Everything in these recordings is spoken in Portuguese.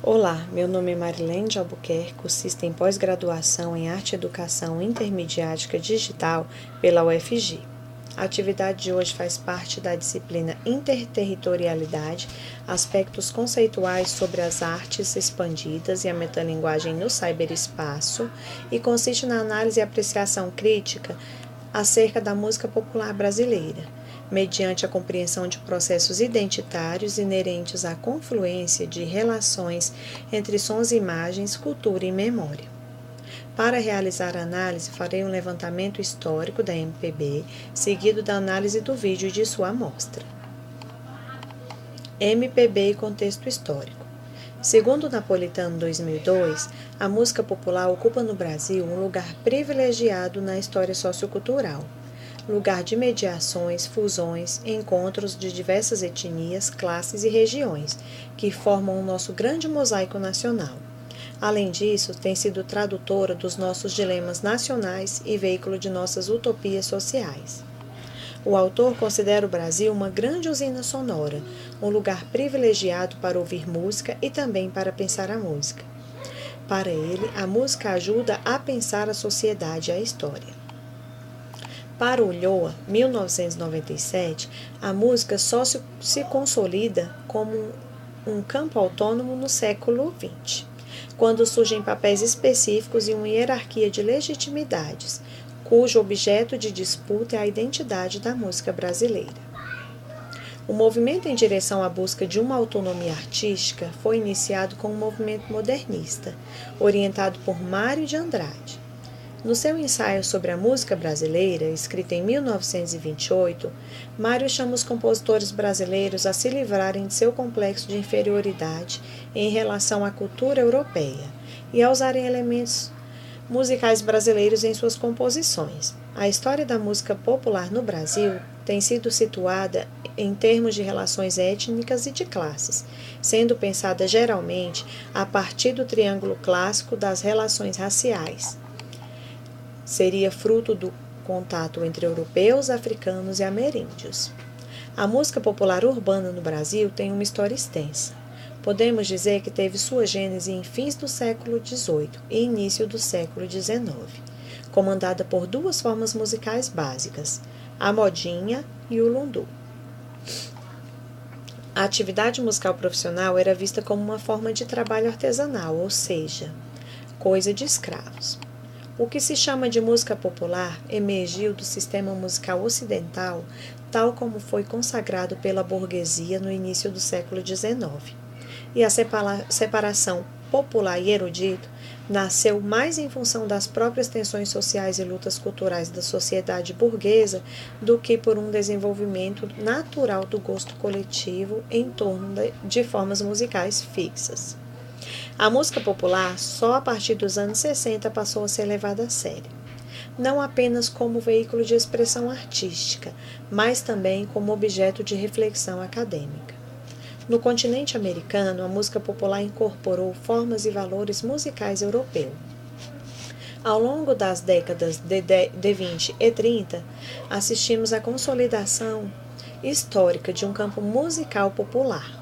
Olá, meu nome é Marilene de Albuquerque, cursista em pós-graduação em Arte e Educação Intermediática Digital pela UFG. A atividade de hoje faz parte da disciplina Interterritorialidade, aspectos conceituais sobre as artes expandidas e a metalinguagem no cyberespaço, e consiste na análise e apreciação crítica acerca da música popular brasileira, mediante a compreensão de processos identitários inerentes à confluência de relações entre sons e imagens, cultura e memória. Para realizar a análise, farei um levantamento histórico da MPB, seguido da análise do vídeo e de sua amostra. MPB e contexto histórico. Segundo o Napolitano 2002, a música popular ocupa no Brasil um lugar privilegiado na história sociocultural, lugar de mediações, fusões, encontros de diversas etnias, classes e regiões, que formam o nosso grande mosaico nacional. Além disso, tem sido tradutora dos nossos dilemas nacionais e veículo de nossas utopias sociais. O autor considera o Brasil uma grande usina sonora, um lugar privilegiado para ouvir música e também para pensar a música. Para ele, a música ajuda a pensar a sociedade e a história. Para Ulloa, 1997, a música só se consolida como um campo autônomo no século XX, quando surgem papéis específicos e uma hierarquia de legitimidades, cujo objeto de disputa é a identidade da música brasileira. O movimento em direção à busca de uma autonomia artística foi iniciado com um movimento modernista, orientado por Mário de Andrade. No seu ensaio sobre a música brasileira, escrito em 1928, Mário chama os compositores brasileiros a se livrarem de seu complexo de inferioridade em relação à cultura europeia e a usarem elementos musicais brasileiros em suas composições. A história da música popular no Brasil tem sido situada em termos de relações étnicas e de classes, sendo pensada geralmente a partir do triângulo clássico das relações raciais. Seria fruto do contato entre europeus, africanos e ameríndios. A música popular urbana no Brasil tem uma história extensa. Podemos dizer que teve sua gênese em fins do século XVIII e início do século XIX, comandada por duas formas musicais básicas, a modinha e o lundu. A atividade musical profissional era vista como uma forma de trabalho artesanal, ou seja, coisa de escravos. O que se chama de música popular emergiu do sistema musical ocidental, tal como foi consagrado pela burguesia no início do século XIX. E a separação popular e erudito nasceu mais em função das próprias tensões sociais e lutas culturais da sociedade burguesa do que por um desenvolvimento natural do gosto coletivo em torno de formas musicais fixas. A música popular, só a partir dos anos 60, passou a ser levada a sério. Não apenas como veículo de expressão artística, mas também como objeto de reflexão acadêmica. No continente americano, a música popular incorporou formas e valores musicais europeus. Ao longo das décadas de 20 e 30, assistimos à consolidação histórica de um campo musical popular.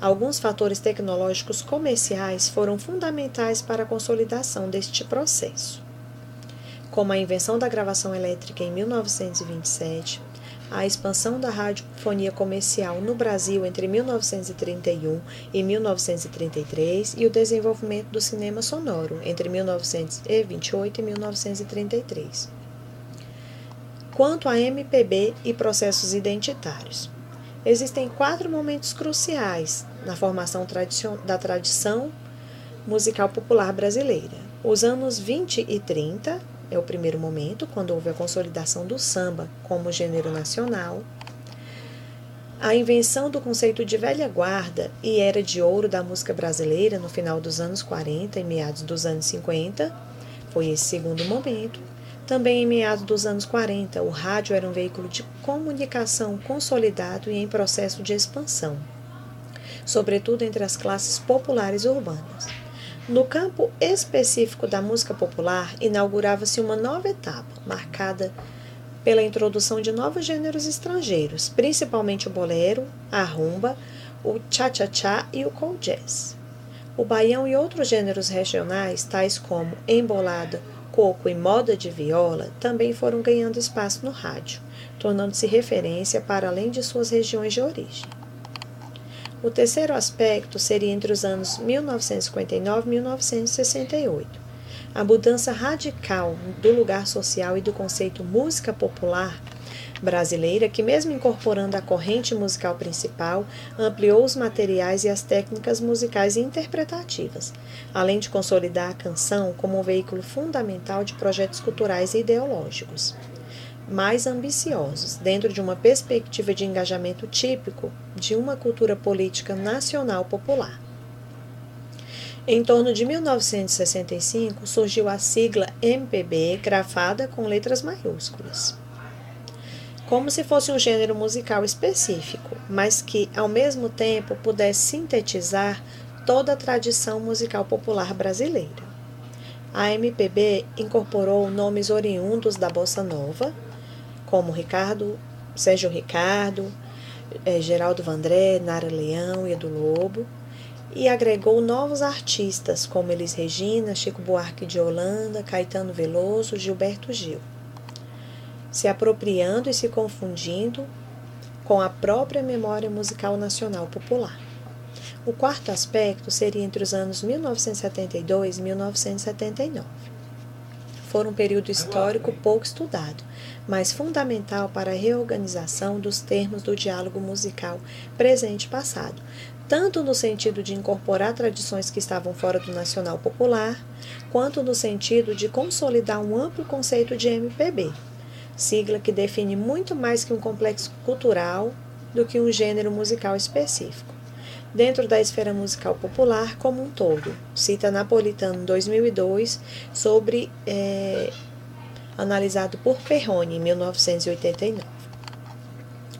Alguns fatores tecnológicos comerciais foram fundamentais para a consolidação deste processo, como a invenção da gravação elétrica em 1927, a expansão da radiofonia comercial no Brasil entre 1931 e 1933 e o desenvolvimento do cinema sonoro entre 1928 e 1933. Quanto a MPB e processos identitários, existem 4 momentos cruciais na formação da tradição musical popular brasileira. Os anos 20 e 30 é o primeiro momento, quando houve a consolidação do samba como gênero nacional. A invenção do conceito de velha guarda e era de ouro da música brasileira no final dos anos 40 e meados dos anos 50 foi esse segundo momento. Também em meados dos anos 40, o rádio era um veículo de comunicação consolidado e em processo de expansão, sobretudo entre as classes populares urbanas. No campo específico da música popular, inaugurava-se uma nova etapa, marcada pela introdução de novos gêneros estrangeiros, principalmente o bolero, a rumba, o cha-cha-cha e o cool jazz. O baião e outros gêneros regionais, tais como embolada, coco e moda de viola, também foram ganhando espaço no rádio, tornando-se referência para além de suas regiões de origem. O terceiro aspecto seria entre os anos 1959 e 1968. A mudança radical do lugar social e do conceito música popular brasileira, que mesmo incorporando a corrente musical principal, ampliou os materiais e as técnicas musicais e interpretativas, além de consolidar a canção como um veículo fundamental de projetos culturais e ideológicos mais ambiciosos, dentro de uma perspectiva de engajamento típico de uma cultura política nacional popular. Em torno de 1965, surgiu a sigla MPB, grafada com letras maiúsculas, como se fosse um gênero musical específico, mas que, ao mesmo tempo, pudesse sintetizar toda a tradição musical popular brasileira. A MPB incorporou nomes oriundos da bossa nova, como Sérgio Ricardo, Geraldo Vandré, Nara Leão e Edu Lobo, e agregou novos artistas como Elis Regina, Chico Buarque de Holanda, Caetano Veloso, Gilberto Gil, se apropriando e se confundindo com a própria memória musical nacional popular. O quarto aspecto seria entre os anos 1972 e 1979. Foi um período histórico pouco estudado, mas fundamental para a reorganização dos termos do diálogo musical presente e passado, tanto no sentido de incorporar tradições que estavam fora do nacional popular, quanto no sentido de consolidar um amplo conceito de MPB, sigla que define muito mais que um complexo cultural do que um gênero musical específico, dentro da esfera musical popular como um todo. Cita Napolitano 2002, analisado por Perrone em 1989.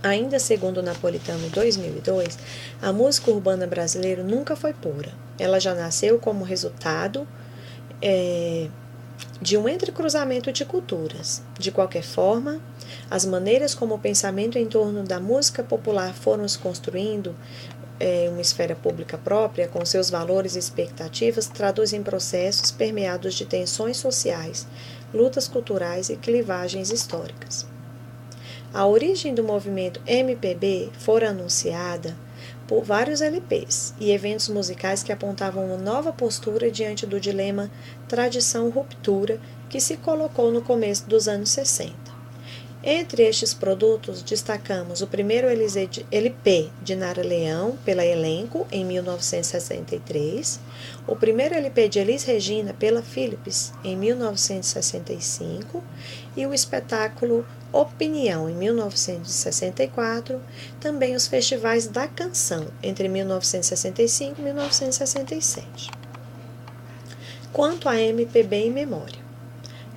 Ainda segundo Napolitano 2002, a música urbana brasileira nunca foi pura. Ela já nasceu como resultado de um entrecruzamento de culturas. De qualquer forma, as maneiras como o pensamento em torno da música popular foram se construindo uma esfera pública própria, com seus valores e expectativas, traduzem processos permeados de tensões sociais, lutas culturais e clivagens históricas. A origem do movimento MPB fora anunciada por vários LPs e eventos musicais que apontavam uma nova postura diante do dilema tradição-ruptura que se colocou no começo dos anos 60. Entre estes produtos, destacamos o primeiro LP de Nara Leão, pela Elenco, em 1963, o primeiro LP de Elis Regina, pela Philips, em 1965, e o espetáculo Opinião, em 1964, também os festivais da canção, entre 1965 e 1967. Quanto a MPB em memória.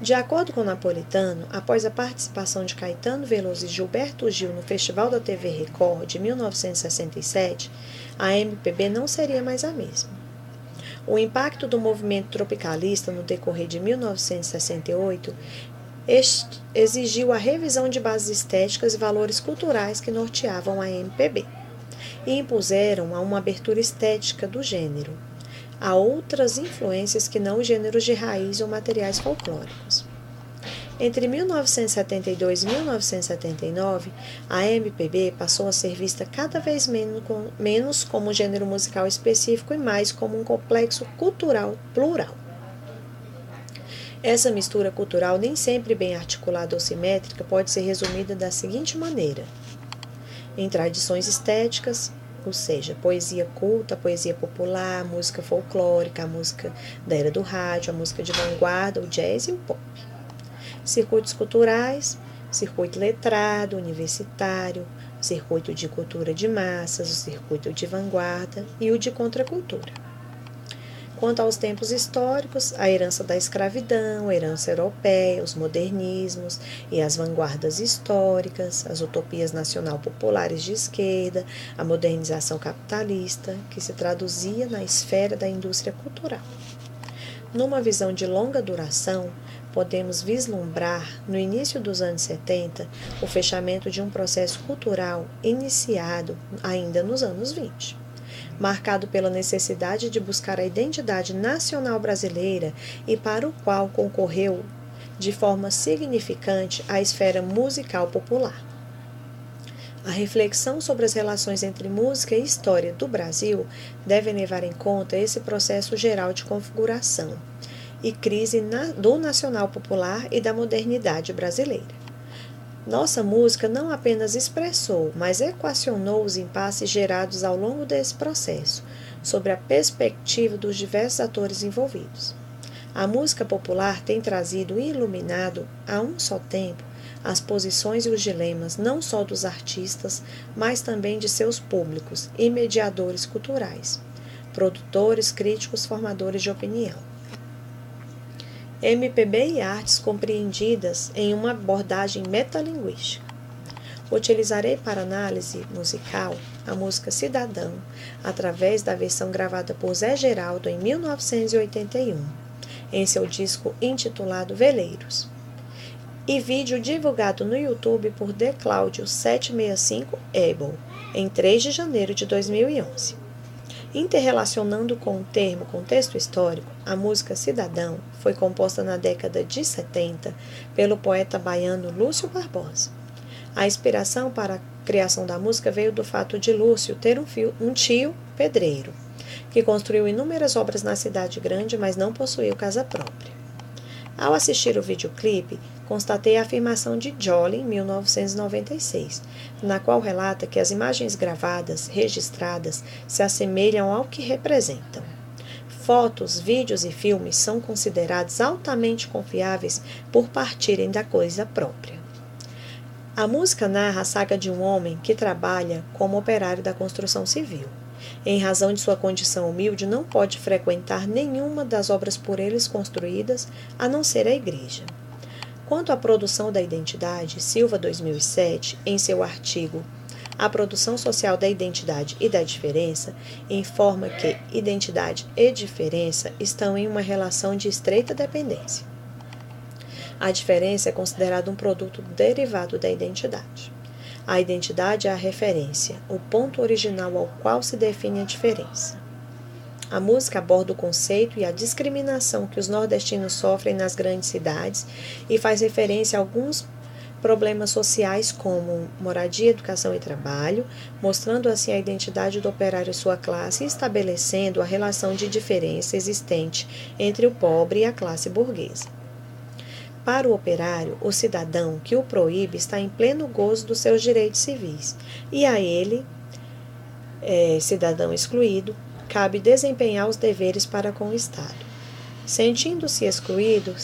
De acordo com Napolitano, após a participação de Caetano Veloso e Gilberto Gil no Festival da TV Record de 1967, a MPB não seria mais a mesma. O impacto do movimento tropicalista no decorrer de 1968 exigiu a revisão de bases estéticas e valores culturais que norteavam a MPB e impuseram a uma abertura estética do gênero a outras influências que não os gêneros de raiz ou materiais folclóricos. Entre 1972 e 1979, a MPB passou a ser vista cada vez menos como um gênero musical específico e mais como um complexo cultural plural. Essa mistura cultural, nem sempre bem articulada ou simétrica, pode ser resumida da seguinte maneira: em tradições estéticas, ou seja, poesia culta, poesia popular, música folclórica, a música da era do rádio, a música de vanguarda, o jazz e o pop. Circuitos culturais, circuito letrado, universitário, circuito de cultura de massas, o circuito de vanguarda e o de contracultura. Quanto aos tempos históricos, a herança da escravidão, a herança europeia, os modernismos e as vanguardas históricas, as utopias nacional-populares de esquerda, a modernização capitalista, que se traduzia na esfera da indústria cultural. Numa visão de longa duração, podemos vislumbrar, no início dos anos 70, o fechamento de um processo cultural iniciado ainda nos anos 20. marcado pela necessidade de buscar a identidade nacional brasileira e para o qual concorreu de forma significante à esfera musical popular. A reflexão sobre as relações entre música e história do Brasil deve levar em conta esse processo geral de configuração e crise do nacional popular e da modernidade brasileira. Nossa música não apenas expressou, mas equacionou os impasses gerados ao longo desse processo, sobre a perspectiva dos diversos atores envolvidos. A música popular tem trazido e iluminado, a um só tempo, as posições e os dilemas não só dos artistas, mas também de seus públicos e mediadores culturais, produtores, críticos, formadores de opinião. MPB e artes compreendidas em uma abordagem metalinguística. Utilizarei para análise musical a música Cidadão, através da versão gravada por Zé Geraldo em 1981, em seu disco intitulado Veleiros, e vídeo divulgado no YouTube por The Cláudio 765 Able, em 3 de janeiro de 2011. Interrelacionando com o termo contexto histórico, a música Cidadão foi composta na década de 70 pelo poeta baiano Lúcio Barbosa. A inspiração para a criação da música veio do fato de Lúcio ter um tio pedreiro, que construiu inúmeras obras na cidade grande, mas não possuía casa própria. Ao assistir o videoclipe, constatei a afirmação de Jolly em 1996, na qual relata que as imagens gravadas, registradas, se assemelham ao que representam. Fotos, vídeos e filmes são considerados altamente confiáveis por partirem da coisa própria. A música narra a saga de um homem que trabalha como operário da construção civil. Em razão de sua condição humilde, não pode frequentar nenhuma das obras por eles construídas, a não ser a igreja. Quanto à produção da identidade, Silva 2007, em seu artigo A Produção Social da Identidade e da Diferença, informa que identidade e diferença estão em uma relação de estreita dependência. A diferença é considerada um produto derivado da identidade. A identidade é a referência, o ponto original ao qual se define a diferença. A música aborda o conceito e a discriminação que os nordestinos sofrem nas grandes cidades e faz referência a alguns problemas sociais como moradia, educação e trabalho, mostrando assim a identidade do operário e sua classe e estabelecendo a relação de diferença existente entre o pobre e a classe burguesa. Para o operário, o cidadão que o proíbe está em pleno gozo dos seus direitos civis, e a ele, cidadão excluído, cabe desempenhar os deveres para com o Estado. Sentindo-se excluído,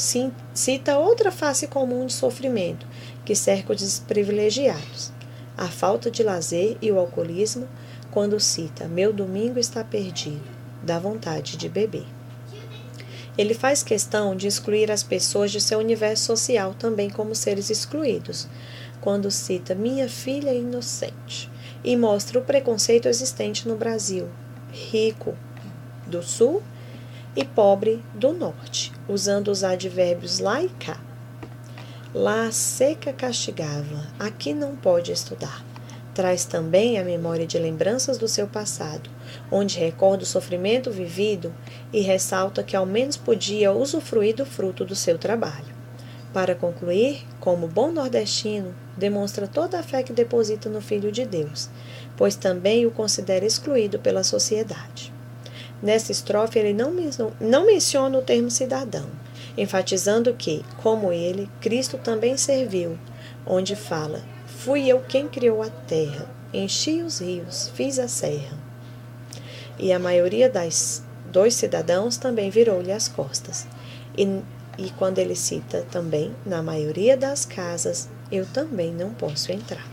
cita outra face comum de sofrimento que cerca os desprivilegiados, a falta de lazer e o alcoolismo, quando cita "Meu domingo está perdido, dá vontade de beber". Ele faz questão de excluir as pessoas de seu universo social também como seres excluídos, quando cita "minha filha inocente", e mostra o preconceito existente no Brasil, rico do sul e pobre do norte, usando os advérbios lá e cá. Lá a seca castigava, aqui não pode estudar. Traz também a memória de lembranças do seu passado, onde recorda o sofrimento vivido e ressalta que ao menos podia usufruir do fruto do seu trabalho. Para concluir, como bom nordestino, demonstra toda a fé que deposita no Filho de Deus, pois também o considera excluído pela sociedade. Nessa estrofe, ele não menciona o termo cidadão, enfatizando que, como ele, Cristo também serviu, onde fala: "Fui eu quem criou a terra, enchi os rios, fiz a serra". E a maioria dos cidadãos também virou-lhe as costas. E quando ele cita também, na maioria das casas, eu também não posso entrar.